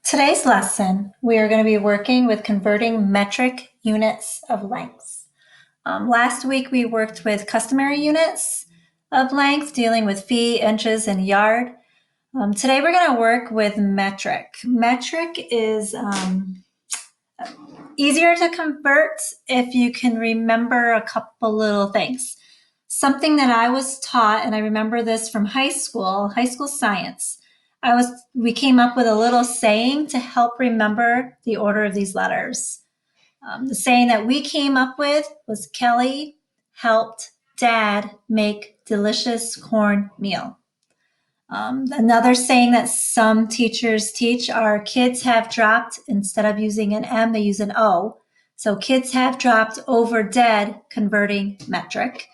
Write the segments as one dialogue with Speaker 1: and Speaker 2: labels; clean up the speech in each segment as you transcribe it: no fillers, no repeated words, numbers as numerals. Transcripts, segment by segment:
Speaker 1: Today's lesson, we are going to be working with converting metric units of lengths. Last week, we worked with customary units of length, dealing with feet, inches, and yard. Today, we're going to work with metric. Metric is easier to convert if you can remember a couple little things. Something that I was taught, and I remember this from high school science. We came up with a little saying to help remember the order of these letters. The saying that we came up with was Kelly helped Dad make delicious cornmeal. Another saying that some teachers teach are kids have dropped, instead of using an M, they use an O. So kids have dropped over dead, converting metric.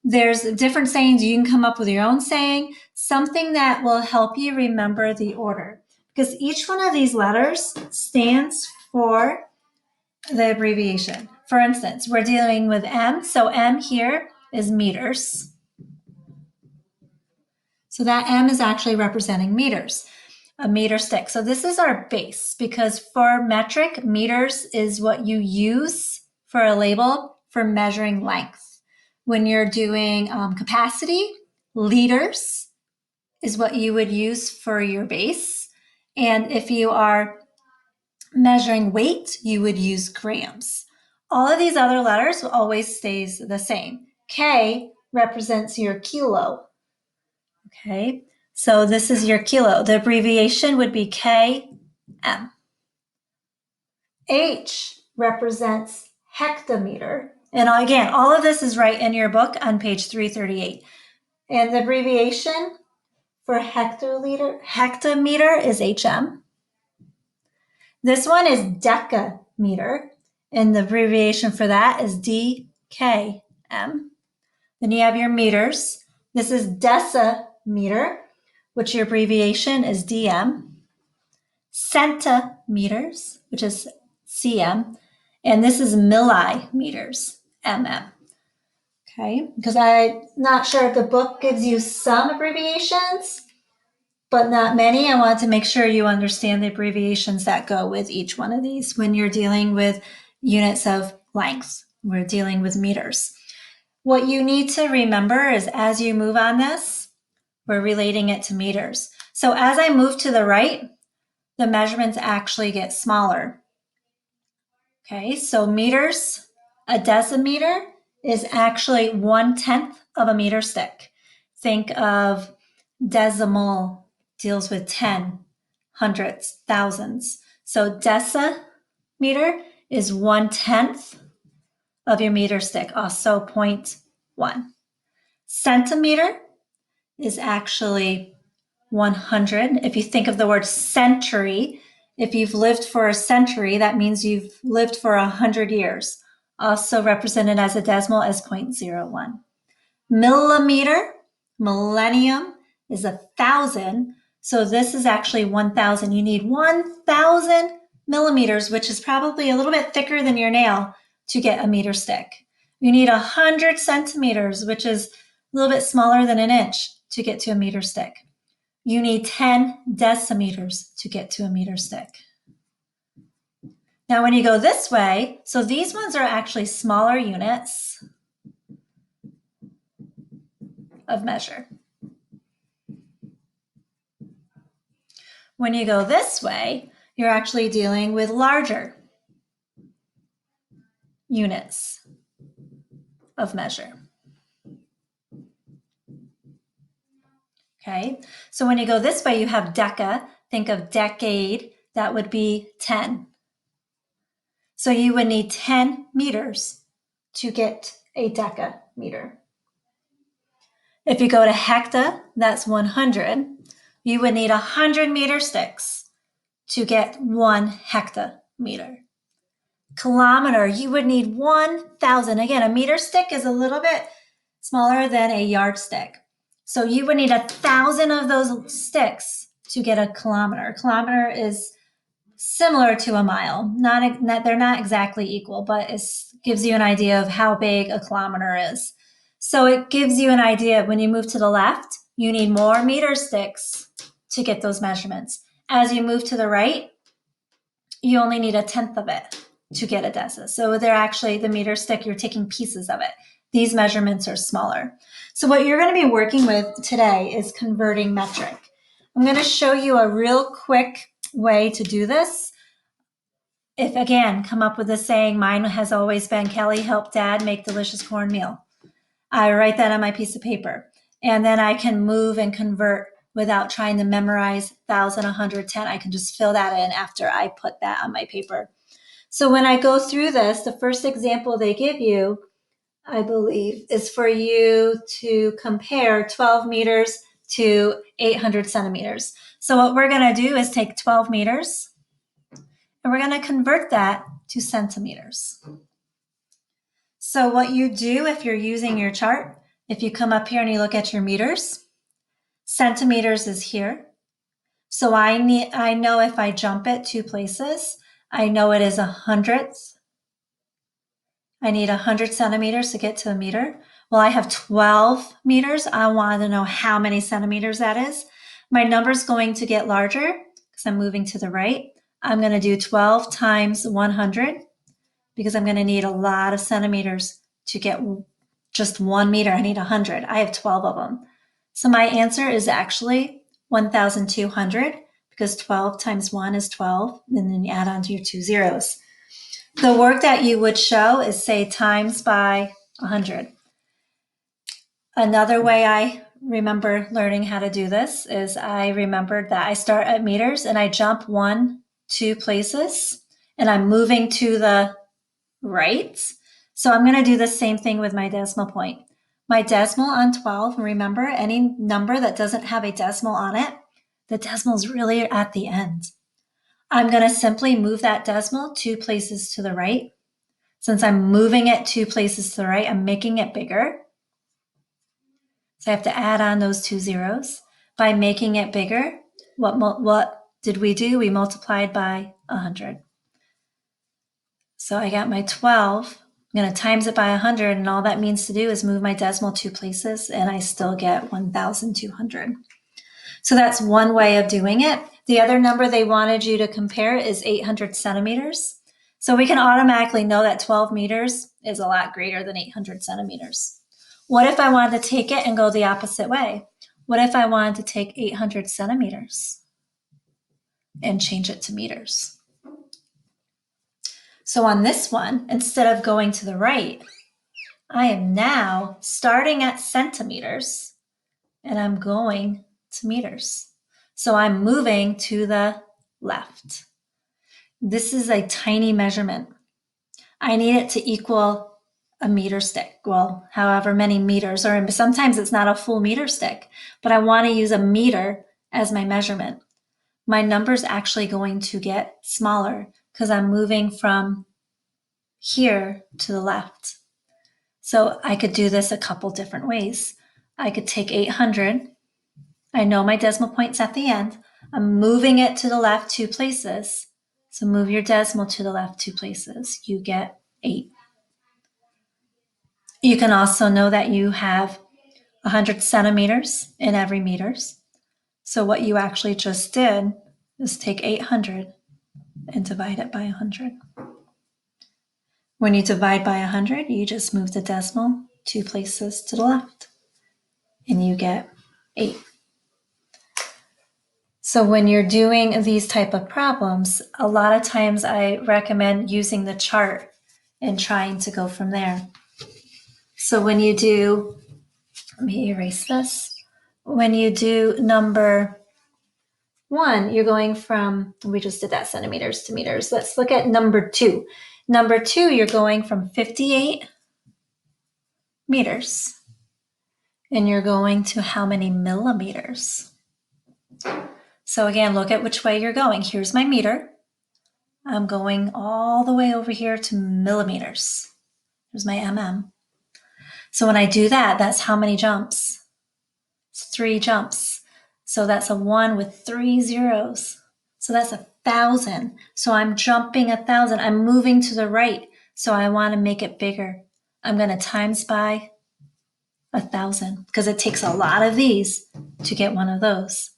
Speaker 1: There's different sayings. You can come up with your own saying, something that will help you remember the order, because each one of these letters stands for the abbreviation. For instance, we're dealing with M, so M here is meters. So that M is actually representing meters, a meter stick. So this is our base, because for metric, meters is what you use for a label for measuring length. When you're doing capacity, liters is what you would use for your base. And if you are measuring weight, you would use grams. All of these other letters always stays the same. K represents your kilo. Okay, so this is your kilo. The abbreviation would be km. H represents hectometer. And again, all of this is right in your book on page 338. And the abbreviation for hectometer is HM. This one is decameter, and the abbreviation for that is DKM. Then you have your meters. This is decimeter, which your abbreviation is DM. Centimeters, which is CM. And this is millimeters, MM. Okay, because I'm not sure if the book gives you some abbreviations, but not many. I want to make sure you understand the abbreviations that go with each one of these when you're dealing with units of length. We're dealing with meters. What you need to remember is as you move on this, we're relating it to meters. So as I move to the right, the measurements actually get smaller. Okay, so meters, a decimeter is actually 1/10 of a meter stick. Think of decimal deals with 10, hundreds, thousands. So decimeter is 1/10 of your meter stick, also 0.1. Centimeter is actually 100. If you think of the word century, if you've lived for a century, that means you've lived for 100 years, also represented as a decimal as 0.01. Millimeter, millennium, is 1,000. So this is actually 1,000. You need 1,000 millimeters, which is probably a little bit thicker than your nail, to get a meter stick. You need 100 centimeters, which is a little bit smaller than an inch, to get to a meter stick. You need 10 decimeters to get to a meter stick. Now, when you go this way, so these ones are actually smaller units of measure. When you go this way, you're actually dealing with larger units of measure. Okay, so when you go this way, you have deca. Think of decade, that would be 10. So you would need 10 meters to get a decameter. If you go to hecta, that's 100. You would need 100 meter sticks to get 1 hectometer. Kilometer, you would need 1,000. Again, a meter stick is a little bit smaller than a yardstick. So you would need 1,000 of those sticks to get a kilometer. A kilometer is similar to a mile. They're not exactly equal, but it gives you an idea of how big a kilometer is. So it gives you an idea when you move to the left, you need more meter sticks to get those measurements. As you move to the right, you only need 1/10 of it to get a deci. So they're actually, the meter stick, you're taking pieces of it. These measurements are smaller. So what you're going to be working with today is converting metric. I'm going to show you a real quick way to do this. If, again, come up with a saying, mine has always been, Kelly helped Dad make delicious cornmeal. I write that on my piece of paper. And then I can move and convert without trying to memorize 1,000, 110. I can just fill that in after I put that on my paper. So when I go through this, the first example they give you, I believe, is for you to compare 12 meters to 800 centimeters. So what we're going to do is take 12 meters and we're going to convert that to centimeters. So what you do if you're using your chart, if you come up here and you look at your meters, centimeters is here. So I know if I jump it 2 places, I know it is 100th. I need 100 centimeters to get to a meter. Well, I have 12 meters. I want to know how many centimeters that is. My number is going to get larger because I'm moving to the right. I'm going to do 12 times 100 because I'm going to need a lot of centimeters to get just 1 meter. I need 100. I have 12 of them. So my answer is actually 1,200 because 12 times 1 is 12. And then you add on to your 2 zeros. The work that you would show is, say, times by 100. Another way I remember learning how to do this is I remembered that I start at meters and I jump 1, 2 places and I'm moving to the right. So I'm going to do the same thing with my decimal point. My decimal on 12, remember, any number that doesn't have a decimal on it, the decimal is really at the end. I'm going to simply move that decimal 2 places to the right. Since I'm moving it 2 places to the right, I'm making it bigger. So I have to add on those 2 zeros. By making it bigger, what did we do? We multiplied by 100. So I got my 12. I'm going to times it by 100, and all that means to do is move my decimal 2 places, and I still get 1,200. So that's one way of doing it. The other number they wanted you to compare is 800 centimeters. So we can automatically know that 12 meters is a lot greater than 800 centimeters. What if I wanted to take it and go the opposite way? What if I wanted to take 800 centimeters and change it to meters? So on this one, instead of going to the right, I am now starting at centimeters and I'm going to meters. So I'm moving to the left. This is a tiny measurement. I need it to equal a meter stick. Well, however many meters, or sometimes it's not a full meter stick, but I want to use a meter as my measurement. My number's actually going to get smaller because I'm moving from here to the left. So I could do this a couple different ways. I could take 800. I know my decimal point's at the end. I'm moving it to the left 2 places. So move your decimal to the left 2 places. You get 8. You can also know that you have 100 centimeters in every meters. So what you actually just did is take 800 and divide it by 100. When you divide by 100, you just move the decimal 2 places to the left and you get 8. So when you're doing these type of problems, a lot of times I recommend using the chart and trying to go from there. So when you do, let me erase this. When you do number 1, you're going from, we just did that centimeters to meters. Let's look at number 2. Number 2, you're going from 58 meters and you're going to how many millimeters? So again, look at which way you're going. Here's my meter. I'm going all the way over here to millimeters. There's my mm. So when I do that, that's how many jumps? It's 3 jumps. So that's a 1 with 3 zeros. So that's 1,000. So I'm jumping 1,000. I'm moving to the right. So I want to make it bigger. I'm going to times by 1,000 because it takes a lot of these to get one of those.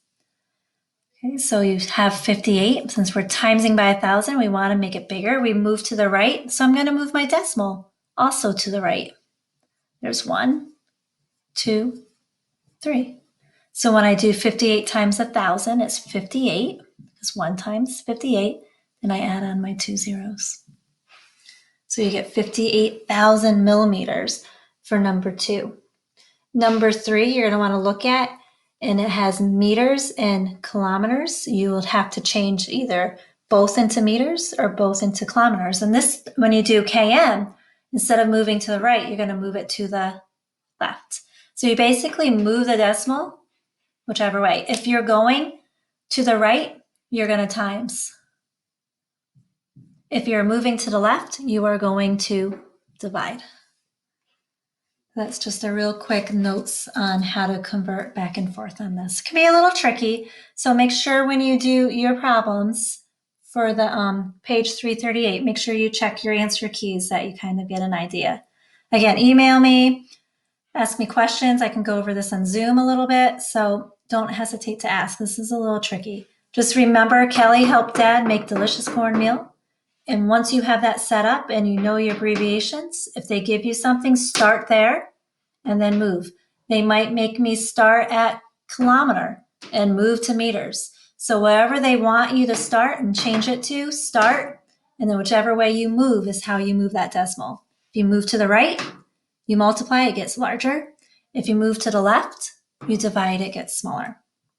Speaker 1: Okay, so you have 58. Since we're timesing by 1,000, we want to make it bigger. We move to the right, so I'm going to move my decimal also to the right. There's 1, 2, 3. So when I do 58 times 1,000, it's 58. It's 1 times 58. Then I add on my 2 zeros. So you get 58,000 millimeters for number 2. Number 3, you're going to want to look at, and it has meters and kilometers. You will have to change either both into meters or both into kilometers. And this, when you do km, instead of moving to the right, you're going to move it to the left. So you basically move the decimal whichever way. If you're going to the right, you're going to times. If you're moving to the left, you are going to divide. That's just a real quick notes on how to convert back and forth on this. It can be a little tricky, so make sure when you do your problems for the page 338, make sure you check your answer keys that you kind of get an idea. Again, email me, ask me questions. I can go over this on Zoom a little bit, so don't hesitate to ask. This is a little tricky. Just remember, Kelly helped Dad make delicious cornmeal. And once you have that set up and you know your abbreviations, if they give you something, start there and then move. They might make me start at kilometer and move to meters. So wherever they want you to start and change it to, start. And then whichever way you move is how you move that decimal. If you move to the right, you multiply, it gets larger. If you move to the left, you divide, it gets smaller.